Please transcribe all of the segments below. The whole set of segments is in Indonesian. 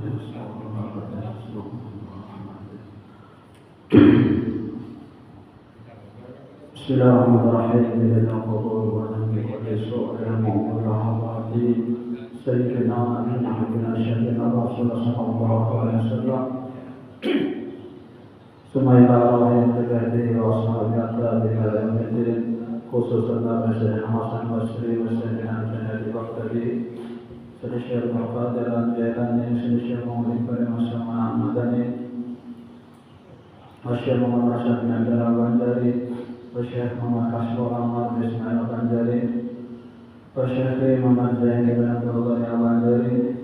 Bismillahirrahmanirrahim. Sayyidina Nabiyyina Sayyidina Rasulullah sallallahu alaihi wasallam. Sumaya rahim terjadi wassalamatu ala nabiyyina khususan Nabi Hasan Basri Sayyidina Nabi Bakri Sayyidina Muhammad dan jalannya Sayyidina Muhammad pada masa Madani Syekh Muhammad Rasyid bin Abdul Bandari Syekh Muhammad Kasbur Ahmad bin Ismail Bandari Syekh Muhammad Zain bin Abdul Bandari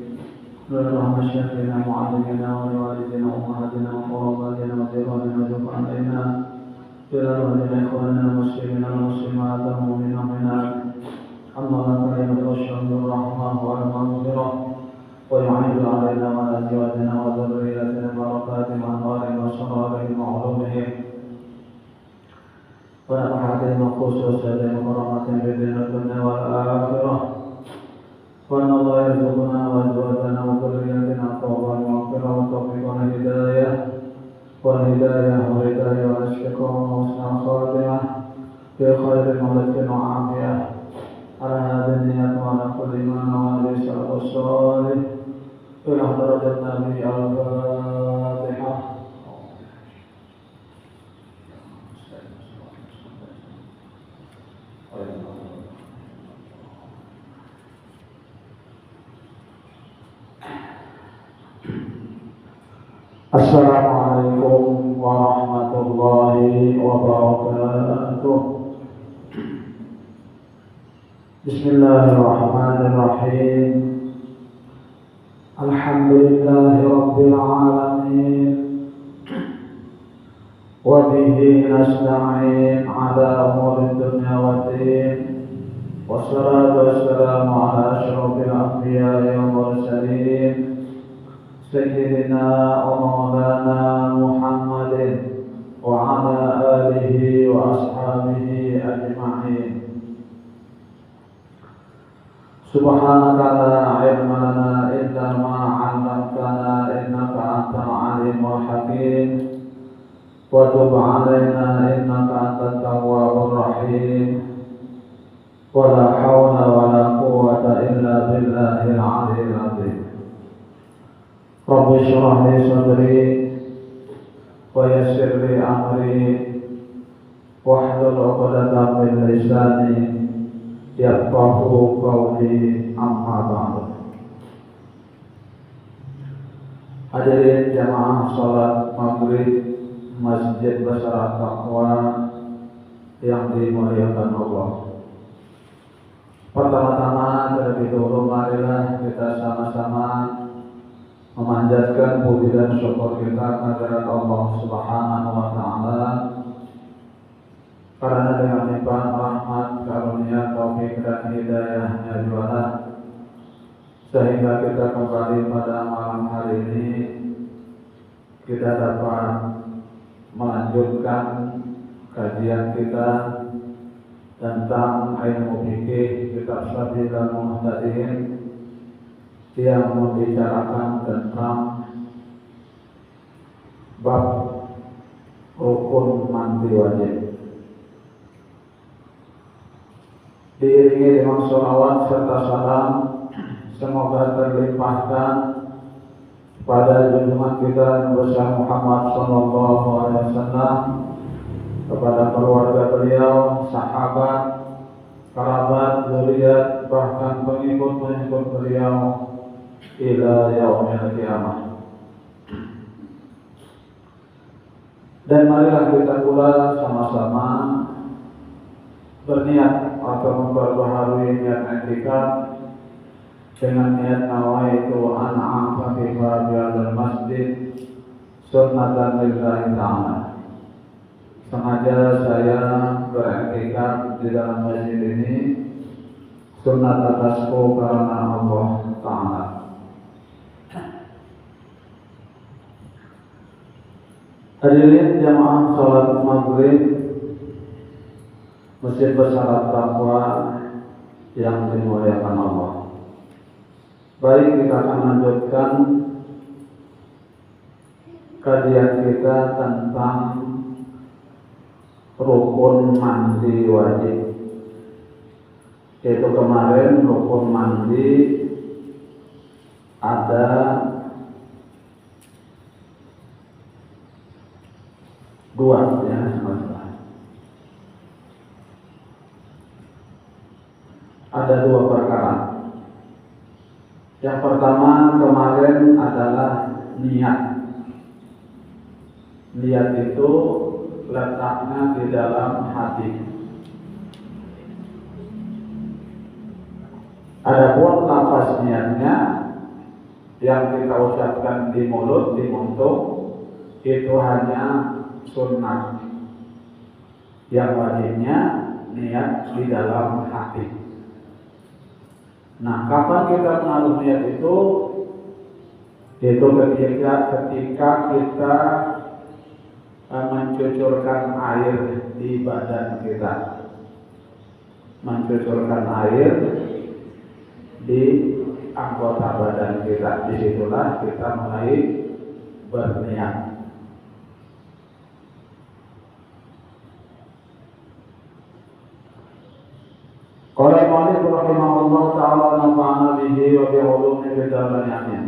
Muhammad Syekh bin Mu'adzina wa walidina ummahatina wa qurbatina wa dirana wa jufaina ila walidina ikhwanina muslimina wa muslimat wa mu'minina wa mu'minat amma kalimatu syukur rahmah wa maghfirah wa yu'inu alaina wa ala azwajina wa dhurriyyatina barakati wa anwarin wa sararin wa ulumihim wa nafahatin wa khususatin wa karamatin bidina dunya wal akhirah wa anna Allah yarzuquna wa azwajana wa dhurriyyatina tawbatan wa maghfirah wa tawfiqan hidayah wa hidayah wa istiqamah wa husnul khatimah fi khairin wa lakin wa afiyah ala hadhihi niyat wa ala kulli ma nawali salatu salih ila darajat nabi al-fatihah. Assalamualaikum warahmatullahi wabarakatuh. Bismillahirrahmanirrahim. Alhamdulillahi rabbil alamin. Wa bihi nasta'in ala umuri dunya waddin. Wassalatu wassalamu ala asyrafil anbiya'i wal mursalin. Sayyidina wa maulana Muhammadin wa ala alihi wa ashabihi ajma'in. Subhanaka la ilma lana illa ma 'allamtana innaka antal alimul hakim wa tub 'alaina innaka antat tawwabur rahim wa la hawla wa la quwwata illa billahil 'aliyyil 'azim. Rabbi shrah li sadri wa yassir li amri wahlul 'uqdatam min lisani yafqahu qawli amma ba'du. Hadirin jamaah salat maghrib Masjid Besar Taqwa yang dimuliakan Allah. Pertama-tama terlebih dahulu marilah kita sama-sama memanjatkan puji dan syukur kita kehadirat Allah Subhanahu wa taala. Karena dengan limpahan rahmat, karunia, taufik dan hidayahnya juara, sehingga kita kembali pada malam hari ini kita dapat melanjutkan kajian kita tentang ilmu fikih kitab Sabilul Muhtadin yang membicarakan tentang bab rukun mandi wajib. Diiringi dengan sholawat serta salam semoga terlimpahkan pada junjungan kita yang besar Muhammad sallallahu alaihi wasallam, kepada keluarga beliau, sahabat, kerabat, zuriat, bahkan pengikut-pengikut beliau ila yaumil qiyamah. Dan marilah kita pula sama-sama berniat atau memperbaharui niat i'tikaf dengan niat nawaitu an a'takifa bi'al masjid sunnatan lillahi ta'ala. Sengaja saya beriktikaf di dalam masjid ini sunnat atasku karena Allah Ta'ala. Hadirin jamaah salat maghrib Masjid Besar Taqwa yang dimuliakan Allah. Baik, kita akan lanjutkan kajian kita tentang rukun mandi wajib. Yaitu kemarin rukun mandi ada 2 ya. Ada 2 perkara. Yang pertama kemarin adalah niat. Niat itu letaknya di dalam hati. Adapun lafaz niatnya yang kita ucapkan di mulut, di muntuk, itu hanya sunnah. Yang wajibnya niat di dalam hati. Nah, kapan kita menaruh niat itu? Itu ketika kita mencucurkan air di badan kita, mencucurkan air di anggota badan kita. Disitulah kita mulai berniat. Qala Malik rahimahullah ta'ala nafa'ana bihi wa bi'ulumi bidalani amin.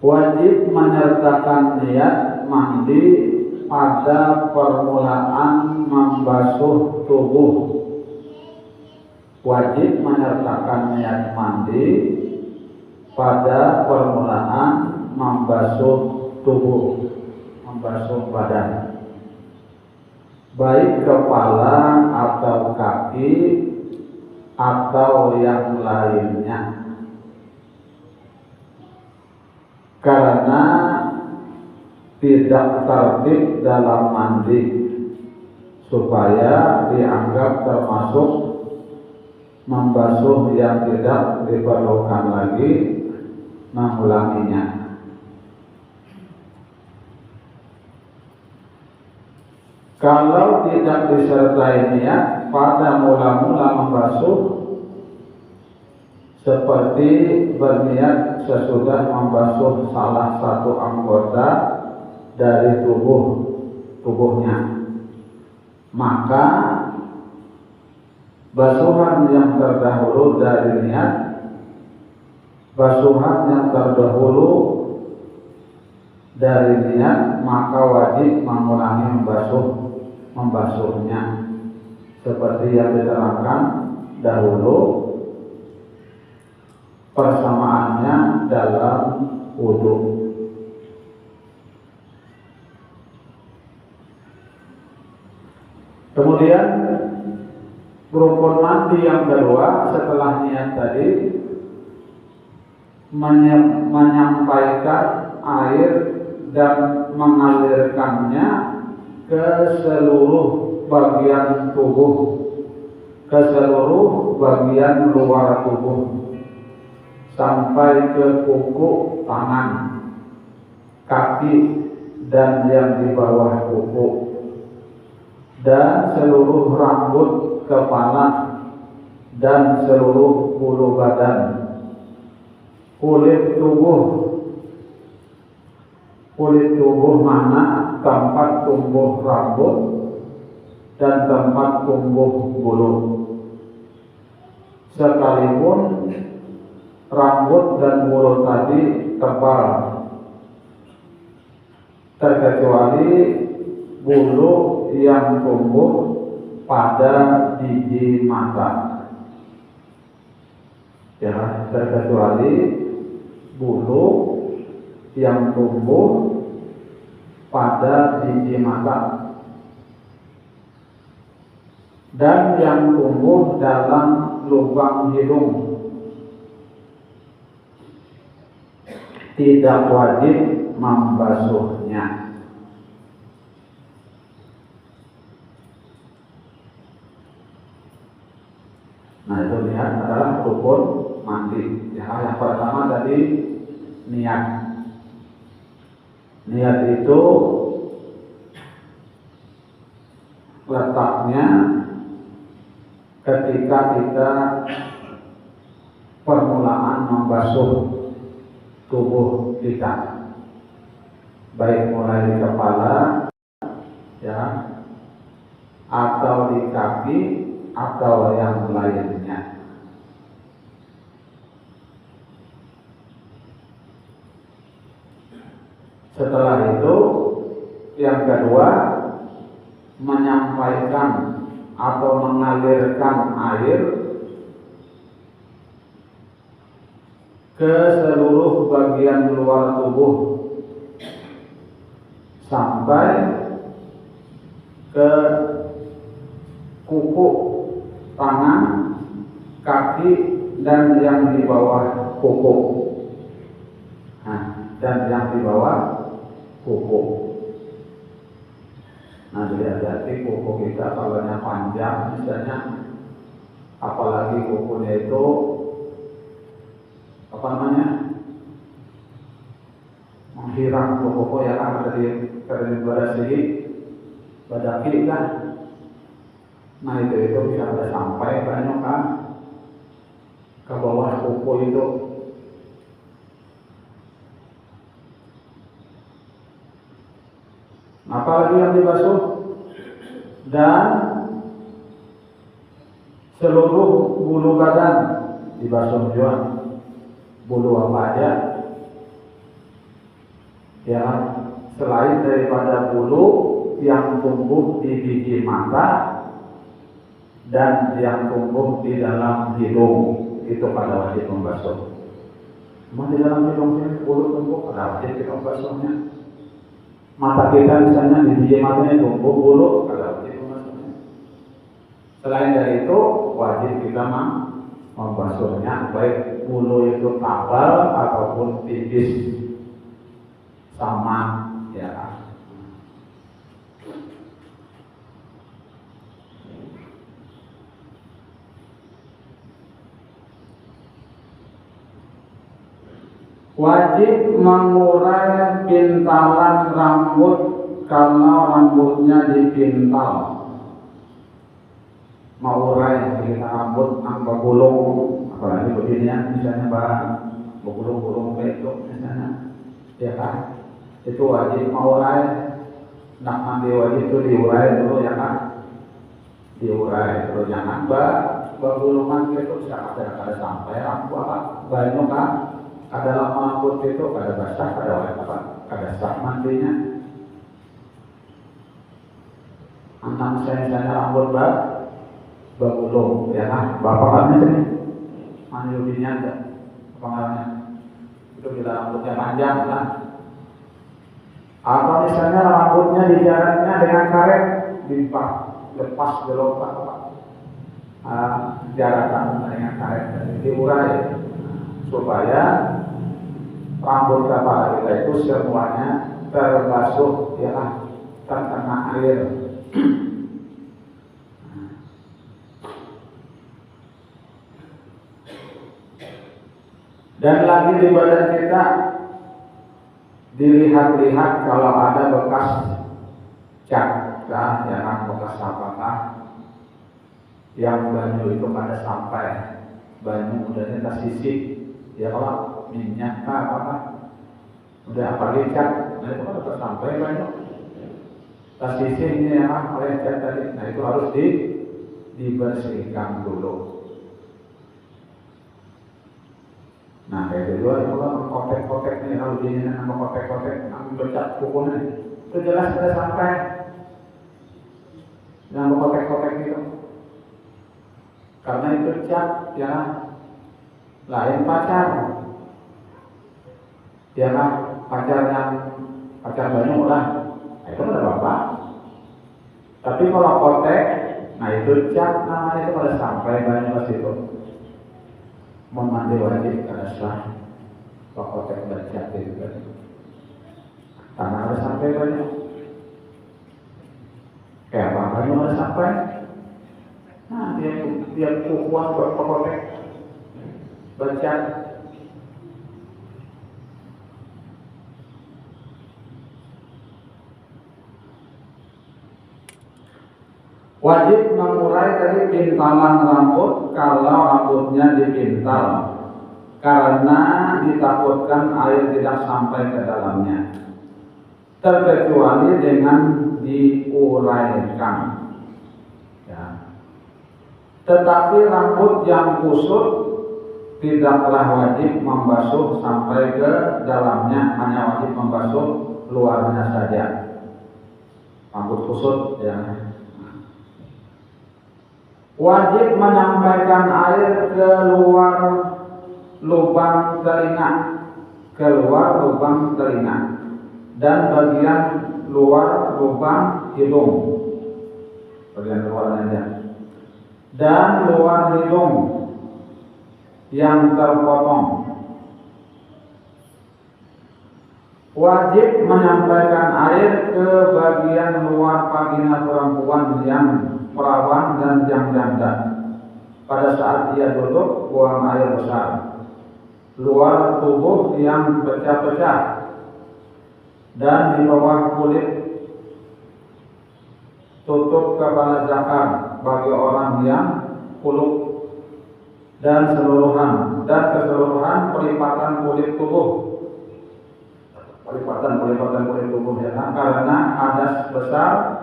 Wajib menyertakan niat mandi pada permulaan membasuh tubuh. Wajib menyertakan niat mandi pada permulaan membasuh tubuh, membasuh badan. Baik kepala atau kaki atau yang lainnya. Karena tidak tertib dalam mandi supaya dianggap termasuk membasuh yang tidak diperlukan lagi, mengulanginya. Kalau tidak disertai niat pada mula-mula membasuh, seperti berniat sesudah membasuh salah satu anggota dari tubuhnya, maka basuhan yang terdahulu dari niat, basuhan yang terdahulu dari niat, maka wajib mengulangi membasuhnya seperti yang diterangkan dahulu persamaannya dalam wudu. Kemudian rukun mandi yang kedua setelah niat tadi, menyampaikan air dan mengalirkannya ke seluruh bagian tubuh, ke seluruh bagian luar tubuh, sampai ke kuku tangan, kaki, dan yang di bawah kuku, dan seluruh rambut kepala, dan seluruh bulu badan, kulit tubuh mana tempat tumbuh rambut dan tempat tumbuh bulu, sekalipun rambut dan bulu tadi tebal, terkecuali bulu yang tumbuh pada gigi mata. Ya, terkecuali bulu yang tumbuh pada gigi mata dan yang tumbuh dalam lubang hidung. Tidak wajib membasuhnya. Nah, itu lihat adalah rukun mandi. Ya, yang pertama tadi niat. Niat itu letaknya ketika kita permulaan membasuh tubuh kita. baik mulai di kepala ya atau di kaki atau yang lainnya. Setelah itu yang kedua, menyampaikan atau mengalirkan air ke seluruh bagian luar tubuh sampai ke kuku tangan, kaki, dan yang di bawah kuku. Nah, dan yang di bawah kuku. Nah, jadi hati-hati kuku kita kalau panjang, misalnya, apalagi kukunya itu apa namanya, menghilang kuku ya kan, dari segi pada kiri kan. Nah itu bisa ada sampai banyak kan ke bawah kuku itu. Apalagi yang dibasuh, dan seluruh bulu badan dibasuh juga, bulu apa aja ya, selain daripada bulu yang tumbuh di biji mata dan yang tumbuh di dalam hidung, itu pada wajib membasuh. Cuma di dalam hidung ini bulu tumbuh, pada wajib kita membasuhnya. Mata kita misalnya di biji matanya tumbuh bulu, pada wajib membasuhnya. Selain dari itu wajib kita membasuhnya, baik bulu itu tebal ataupun tipis, sama ya. Wajib mengurai pintalan rambut kalau rambutnya dipintal. Mengurai kita rambut tanpa gulung, apalagi begini ya, misalnya bergulung-gulung itu misalnya, ya kan? Itu wajib mengurai. Nak mandi wajib itu diurai dulu ya kan? Diurai dulu, jangan bergulungan gitu, bisa ada sampai rambut banyak kan? Ada lama rambut itu, ada basah, ada wajib apa? Ada sah mandinya. Anak saya rambut bergulung, ya kan? Bapak kan sini mandi ubinya ada pengaruhnya. Itu bila rambutnya panjang kan? Atau misalnya rambutnya dijaraknya dengan karet, lepas gelopak, jarakan dengan karet, diurai supaya rambut kepala kita itu semuanya terbasuh ya, terkena air. Dan lagi di badan kita dilihat-lihat kalau ada bekas cat, ya, bekas apakah yang banyu itu pada sampai, banyu udahnya tersisih, ya kalau minyak apakah udah apalagi cat, nah itu kan udah sampai banyu tersisih ini ya oleh cat tadi. Nah itu harus dibersihkan dulu. Nah kayak gitu itu kan kotek-kotek nih, kalau dia nama kotek-kotek, ambil cat kukunya itu jelas sudah sampai. Nama kotek-kotek itu karena itu cat ya, lain pacar ya kan, pacar banyak lah, nah, itu ada apa-apa. Tapi kalau kotek, nah itu cat namanya, itu pada sampai banyak ke situ. Mandi wajib ada sah, kotek dan cat itu kan, karena ada sampai banyak. Kayak apa banyak ada sampai, nah dia kukuan buat kotek baca. Wajib mengurai tadi pintalan rambut kalau rambutnya dipintal, karena ditakutkan air tidak sampai ke dalamnya. terkecuali dengan diuraikan. Ya. Tetapi rambut yang kusut tidaklah wajib membasuh sampai ke dalamnya, hanya wajib membasuh luarnya saja. Rambut kusut ya. Wajib menyampaikan air keluar lubang telinga, dan bagian luar lubang hidung, bagian luarnya, dan luar hidung yang terpotong. Wajib menyampaikan air ke bagian luar vagina perempuan yang perawan dan yang janda pada saat ia duduk buang air besar, luar tubuh yang pecah-pecah, dan di bawah kulit tutup kepala zakar bagi orang yang kuluk, dan keseluruhan pelipatan kulit tubuh, ya, karena hadas besar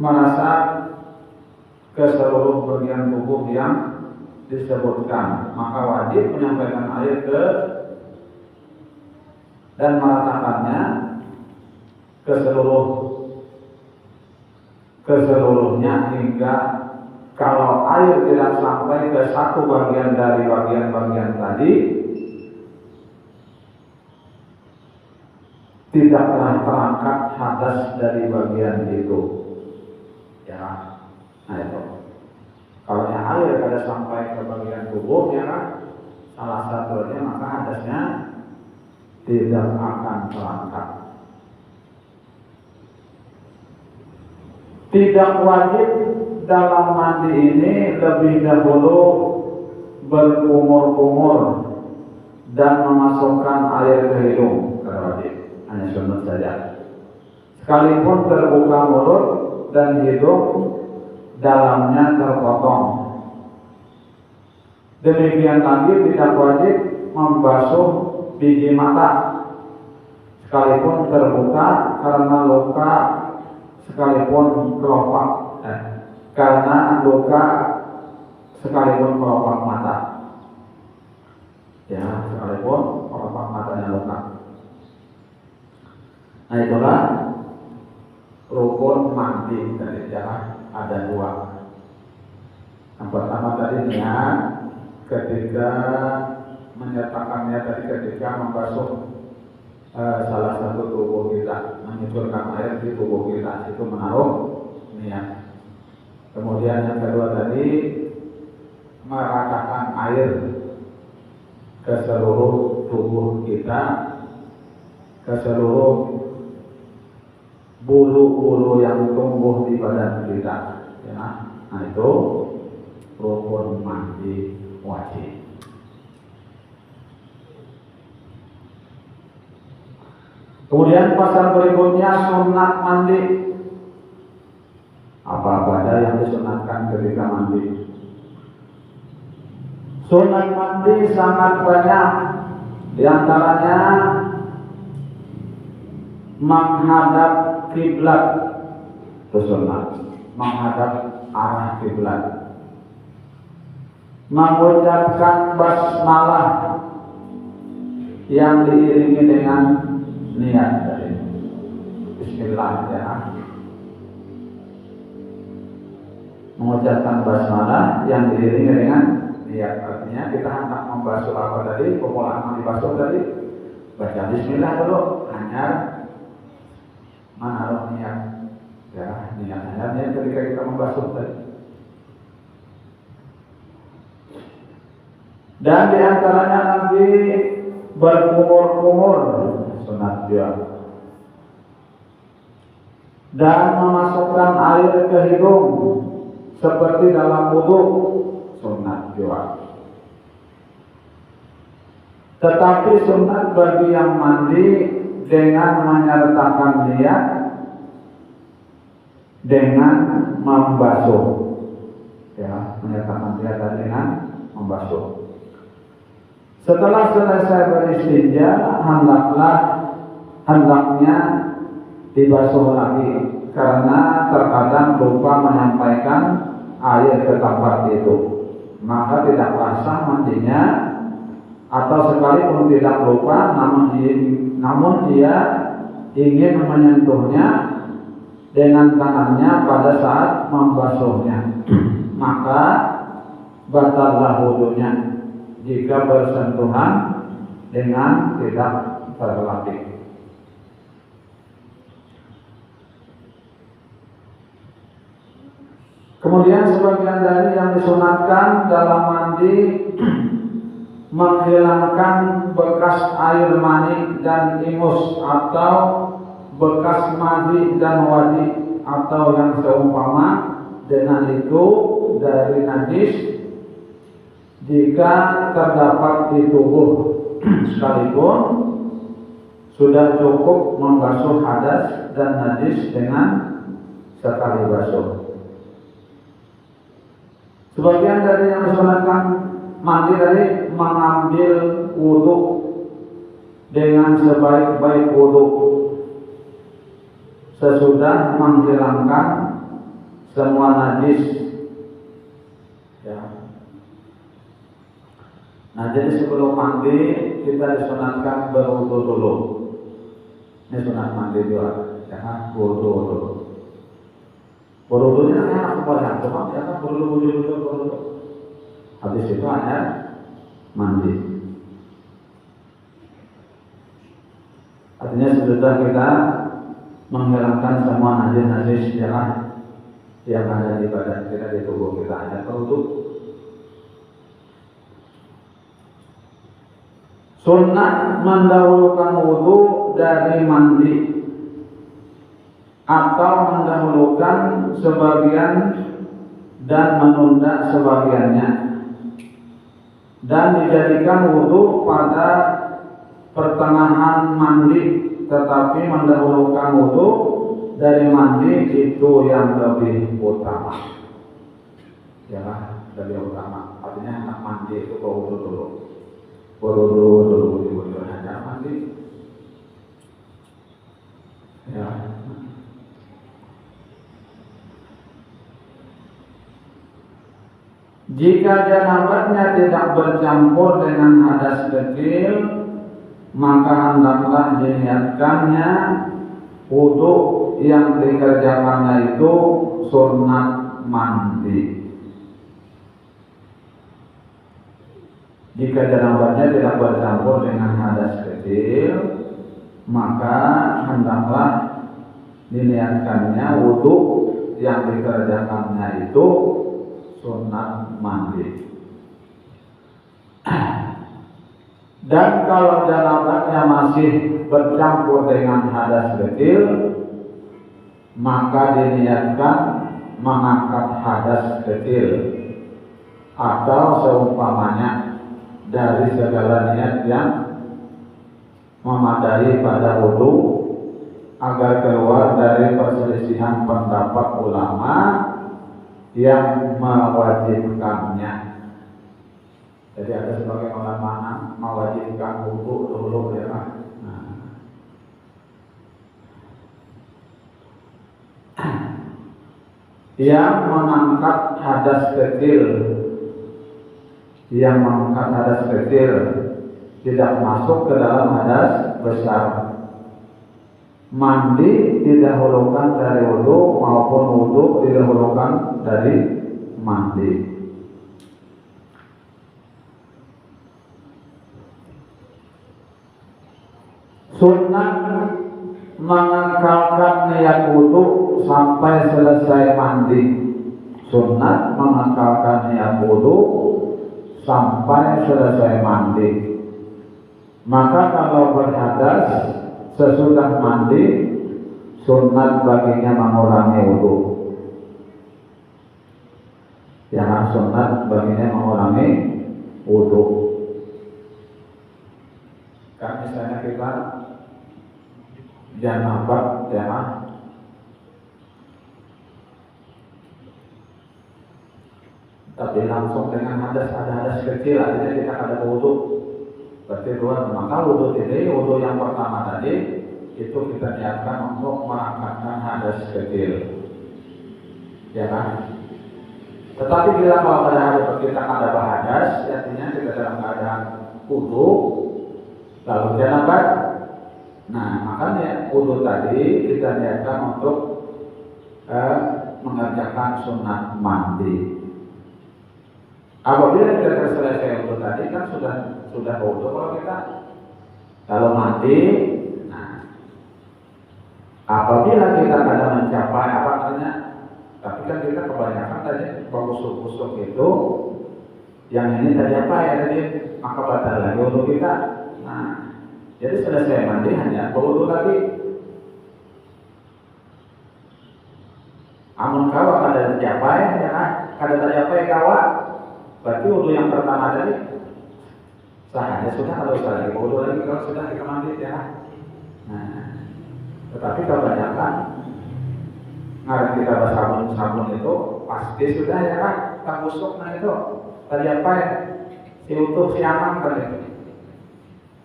merasa ke seluruh bagian tubuh yang disebutkan, maka wajib menyampaikan air ke dan meratakannya ke seluruhnya, hingga kalau air tidak sampai ke satu bagian dari bagian-bagian tadi, tidaklah terangkat hadas dari bagian itu. Ya, nah itu. Kalau air tidak sampai ke bagian tubuh, ya kan, salah satunya, maka hadasnya tidak akan terangkat. Tidak wajib dalam mandi ini lebih dahulu berkumur-kumur dan memasukkan air ke hidung, tidak wajib, hanya sunat saja. Sekalipun terbuka mulut dan hidung dalamnya terpotong. Demikian lagi tidak wajib membasuh biji mata sekalipun terbuka karena luka, sekalipun kelopak, karena luka sekalipun kelopak mata. Ya, sekalipun kelopak matanya luka. Nah, itulah rukun mandi dari jalan, ada dua. Yang pertama tadi niat ketika menyatakannya tadi ketika membasuh salah satu tubuh kita, menyuburkan air di tubuh kita, itu menaruh niat. Kemudian yang kedua tadi meratakan air ke seluruh tubuh kita, ke seluruh bulu-bulu yang tumbuh di badan kita, ya. Nah, itu rukun mandi wajib. Kemudian pasal berikutnya sunat mandi. Apa saja yang disunatkan ketika mandi? Sunat mandi sangat banyak. Di antaranya menghadap kiblat, itu sunat. Menghadap arah kiblat. Mengucapkan basmalah yang diiringi dengan niat dari Bismillah, ya. Mengucapkan basmalah yang diiringi dengan niat, artinya kita hendak membasuh apa tadi, pemulaan dibasuh tadi, baca Bismillah dulu, hanya menaruh niat, ya, niat ketika kita membasuh tadi. Dan diantaranya nanti berkumur-kumur, sunat juga. Dan memasukkan air ke hidung seperti dalam wudu, sunat juga. Tetapi sunat bagi yang mandi dengan menyertakan niat dengan membasuh, ya, menyertakan niat dengan membasuh. Setelah selesai beristinja, hendaklah hendaknya dibasuh lagi karena terkadang lupa menyampaikan air ke tempat itu, maka tidak basah mandinya, atau sekalipun tidak lupa namun dia ingin menyentuhnya dengan tangannya pada saat membasuhnya, maka batallah wudunya jika bersentuhan dengan tidak terlatih. Kemudian sebagian dari yang disunatkan dalam mandi menghilangkan bekas air mani dan ingus atau bekas madi dan wadi atau yang seumpama dengan itu dari najis jika terdapat di tubuh, sekalipun sudah cukup membasuh hadas dan najis dengan sekali basuh. Sebagian dari yang disunatkan mandi dari mengambil wudhu dengan sebaik-baik wudhu sesudah menghilangkan semua najis. Ya. Nah, jadi sebelum mandi kita disunatkan berwudhu dulu. Ini sunat mandi juga, ya, wudhu dulu. Berwudhunya enak kepada cuma ya kan berwudhu. Habis itu hanya mandi. Artinya sudah kita menghilangkan semua najis-najis yang ada di badan kita, di tubuh kita, hanya berwudhu. Sunnah mendahulukan wudhu dari mandi atau mendahulukan sebagian dan menunda sebagiannya, dan dijadikan wudhu pada pertengahan mandi, tetapi mendahulukan wudhu dari mandi itu yang lebih utama. Ya, lebih utama. Artinya anak mandi itu wudhu dulu. Wudhu hanya mandi. Ya. Jika janabatnya tidak bercampur dengan hadas kecil, maka hendaklah diniatkannya wudhu yang dikerjakannya itu sunat mandi. Jika janabatnya tidak bercampur dengan hadas kecil, maka hendaklah diniatkannya wudhu yang dikerjakannya itu sunat mandi. Dan kalau janabatnya masih bercampur dengan hadas kecil, maka diniatkan mengangkat hadas kecil atau seumpamanya dari segala niat yang memadai pada wudhu agar keluar dari perselisihan pendapat ulama yang mewajibkannya. Jadi ada sebagian ulama mewajibkan wudhu dulu, ya kan? Yang mengangkat hadas kecil, tidak masuk ke dalam hadas besar. Mandi didahulukan dari wudhu maupun wudhu didahulukan dari mandi. Sunnah mengekalkan niat wudhu sampai selesai mandi. Sunnah mengekalkan niat wudhu sampai selesai mandi. Maka kalau berhadas sesudah mandi, sunat baginya mengurangi wudhu. Ya, sunat baginya mengurangi wudhu. Kan misalnya kita janabah, ya, tapi langsung dengan hadas, ada hadas kecil, artinya kita ada wudhu. Berarti dua, maka wudhu ini, wudhu yang pertama tadi itu kita niatkan untuk merangkakkan hadas kecil, ya kan? Tetapi bila kalau pada hari kita ada hadas, artinya kita dalam keadaan wudu, lalu janabah. Nah, makanya wudu tadi kita niatkan untuk mengerjakan sunat mandi. Apabila kita selesai wudu tadi kan sudah wudu kalau mandi. Nah, apabila kita kadang mencapai apa namanya, tapi kan kita kebanyakan tadi busuk-busuk itu, yang ini tadi apa ya tadi, maka batal lagi wudu kita. Nah, jadi selesai mandi hanya berwudu lagi. Amun kawa kada tercapai, ya kan? Kada tercapai kawa, berarti wudu yang pertama tadi sah ya sudah, kalau sudah lagi wudu lagi, kalau sudah kita mandi ya. Nah, tetapi kebanyakan ngarep kita bersabun itu pasti sudah ya kan, tak busuk nah itu tercapai si utuh si aman kan itu.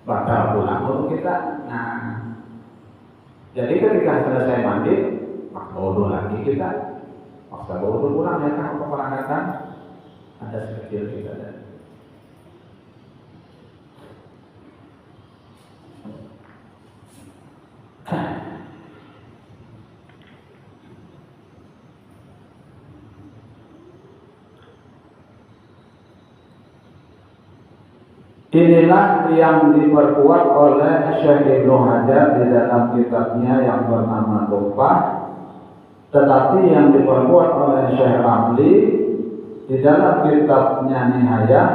Batal pulang wudu kita. Nah, jadi ketika selesai mandi, maka wudu lagi kita. Maksa wudu pulang ya kan, untuk perangkatan ada sekecil kita dan inilah yang diperkuat oleh Syekh Ibnu Hajar di dalam kitabnya yang bernama Tuhfah, tetapi yang diperkuat oleh Syekh Ramli di dalam kitabnya Nihayah,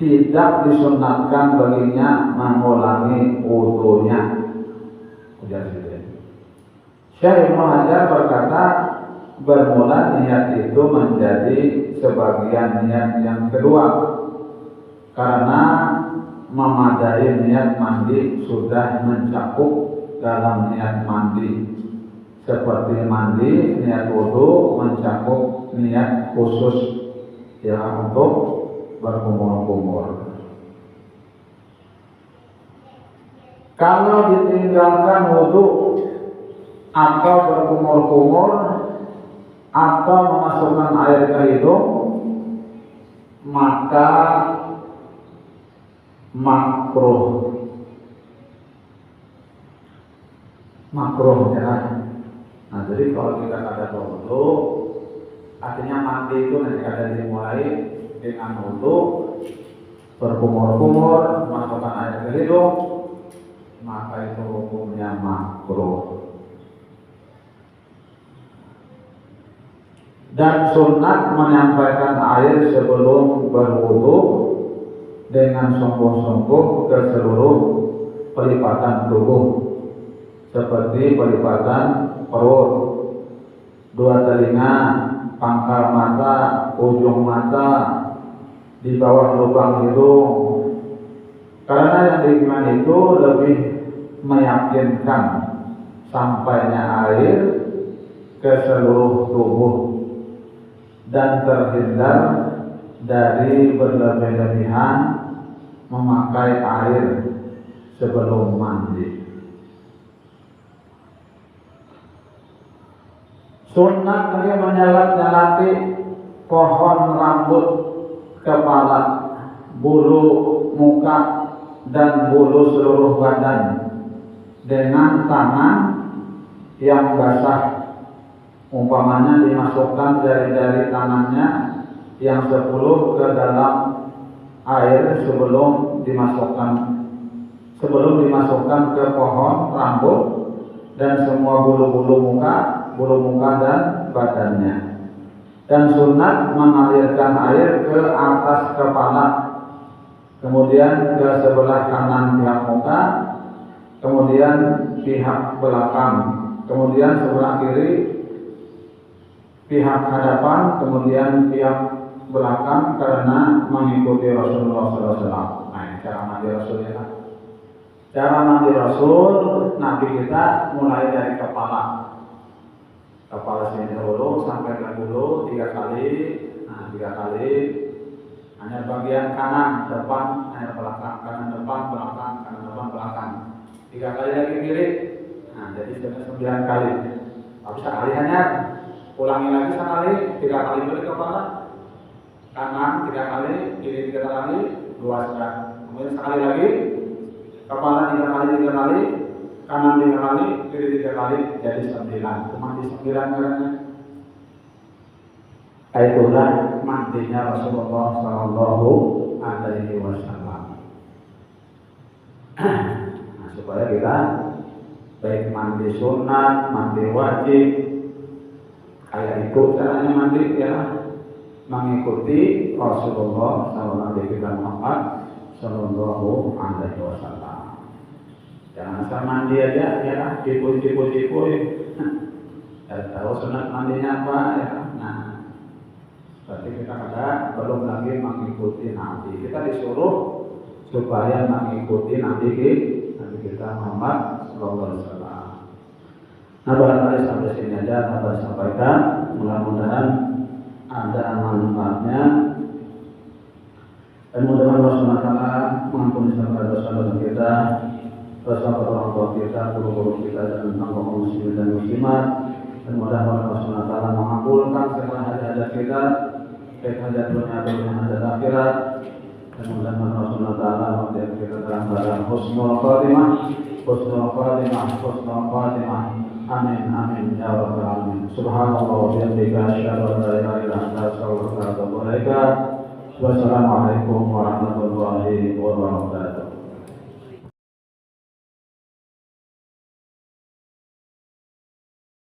tidak disunatkan baginya mengulangi wudunya. Syekh Ibnu Hajar berkata, bermula niat itu menjadi sebagian niat yang kedua, karena memadai niat mandi sudah mencakup dalam niat mandi. Seperti mandi, niat wudu mencakup niat khusus yang untuk berkumur-kumur. Kalau ditinggalkan wudu atau berkumur-kumur atau memasukkan air ke hidung, maka makruh ya. Nah, jadi kalau kita ada wudu, artinya mandi itu nanti ada dimulai dengan wudu, berkumur-kumur, masukkan air ke hidung, maka itu hukumnya makruh. Dan sunat menyampaikan air sebelum berwudu dengan sungguh-sungguh ke seluruh pelipatan tubuh, seperti pelipatan perut, dua telinga, pangkal mata, ujung mata, di bawah lubang hidung. Karena yang demikian itu lebih meyakinkan sampainya air ke seluruh tubuh dan terhindar dari berlebih-lebihan memakai air sebelum mandi. Sunnah lagi menyalat-nyalati pohon rambut kepala, bulu muka dan bulu seluruh badan dengan tangan yang basah. Umpamanya dimasukkan jari-jari tangannya yang 10 ke dalam air sebelum dimasukkan ke pohon rambut dan semua bulu muka dan badannya. Dan sunat mengalirkan air ke atas kepala, kemudian ke sebelah kanan pihak muka, kemudian pihak belakang, kemudian sebelah kiri pihak hadapan, kemudian pihak belakang, karena mengikuti Rasulullah SAW. Nah, cara mandi Rasulnya. Cara mandi Rasul, Nabi kita mulai dari kepala sini dulu sampai ke bulu 3 kali. Nah, 3 kali. Hanya bagian kanan, depan, belakang, kanan, depan, belakang, kanan, depan, belakang. 3 kali lagi kiri. Nah, jadi sudah 9 kali. Tapi sekali hanya ulangi lagi sekali, 3 kali dulu ke kepala, kanan 3 kali, kiri 3 kali, 2 sudah. Kemudian sekali lagi, kepala 3 kali, 3 kali, kanan 3 kali, kiri 3 kali, jadi 9. Cuma di 9 karena itulah mandinya Rasulullah Shallallahu Alaihi Wasallam. Nah, supaya kita baik mandi sunat, mandi wajib, kayak itu caranya mandi ya, mengikuti Rasulullah Sallallahu Alaihi Wasallam. Jangan asal mandi aja ya, dipuji-puji. Tahu sunat mandinya apa ya? Nah, berarti kita belum lagi mengikuti Nabi. Kita disuruh supaya mengikuti Nabi kita Muhammad Sallallahu Alaihi Wasallam. Nah, barangkali sampai sini aja dapat sampaikan. Mudah-mudahan ada manfaatnya. Dan mudah-mudahan Allah SWT mengampuni segala dosa-dosa kita, dosa orang tua kita, guru-guru kita, dan kaum muslimin dan muslimat. Dan mudah-mudahan Allah SWT mengabulkan segala hajat kita, baik hajat dunia ataupun hajat akhirat. Dan mudah-mudahan Allah SWT memberikan kita dalam keadaan husnul khatimah. Amin amin ya rabbal alamin. Subhanallah wa bihamdika asyhadu an la ilaha illa anta astaghfiruka wa atubu ilaik. Wassalamualaikum warahmatullahi wabarakatuh.